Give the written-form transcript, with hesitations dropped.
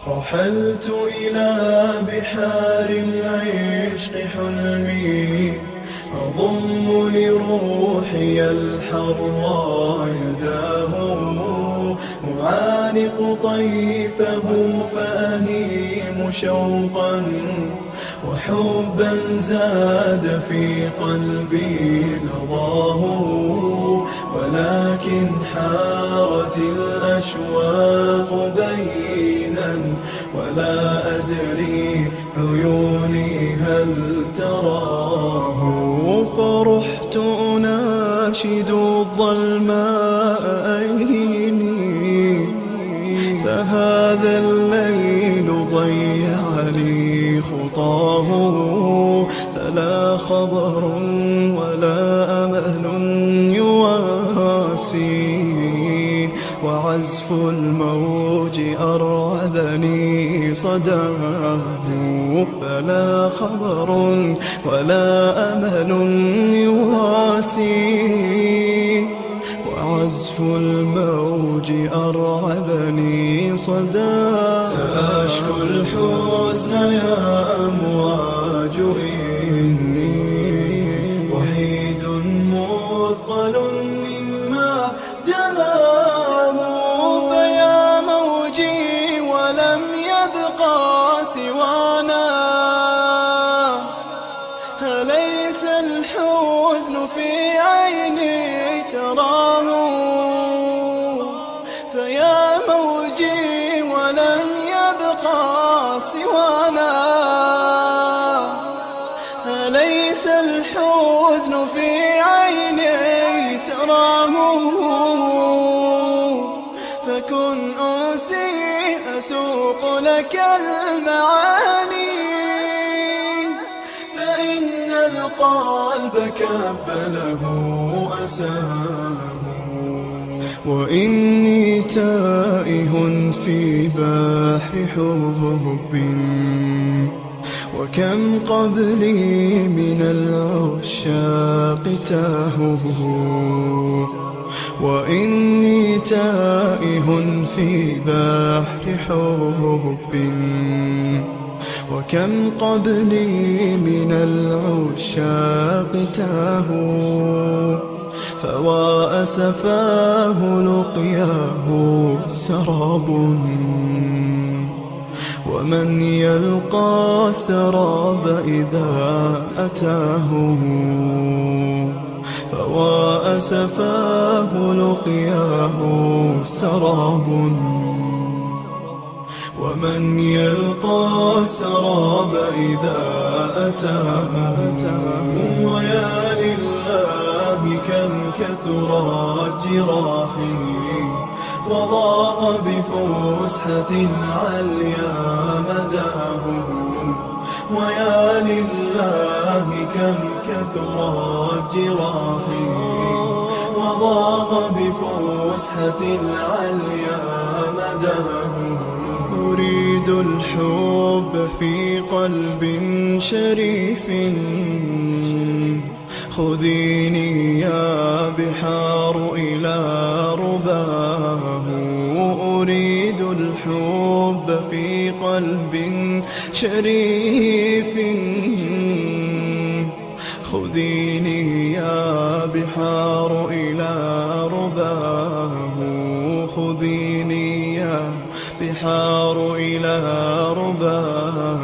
رحلت إلى بحار العشق حلمي، أضم لروحي الحر يداه، أعانق طيفه فأهيم شوقا وحبا زاد في قلبي لظاه، ولكن حارت الأشواق بينا ولا أدري عيوني هل تراه. فرحت أناشد الظلماء أيني، فهذا الليل ضيع لي خطاه، فلا خبر ولا أمل يواسي، وعزف الموج أرعبني صداه، فلا خبر ولا أمل يواسي، وعزف الموج أرعبني صداه. سأشكو الحزن يا أمواج إني وحيد مثقل مما دهاه، فيا موجي ولم يبقى سوانا، أليس الحزن في عيني تراه؟ فيا موجي ولم يبقى سوانا، أليس الحزن في عيني تراه؟ فكن أنسي أسوق لك المعاني، فإن القلب كبله أساه، وإني تائه في بحر حب، وكم قبلي من العشاق تاهوا، وإني تائه في بحر حب، وكم قبلي من العشاق تاهوا، فوا أسفاه لقياه سراب، ومن يلقى السراب إذا أتاه، فوا أسفاه لقياه سراب، ومن يلقى السراب إذا أتاه. ويا لله كم كثرت جراحي، وضاق بفسحة عليا مداه، ويا لله كم كثرت جراحي، وضاق بفسحة عليا مداه. أريد الحب في قلب شريف، خذيني يا بحار إلى رباه. أريد الحب في قلب شريف، خذيني يا بحار إلى رباه. خذيني يا بحار إلى رباه.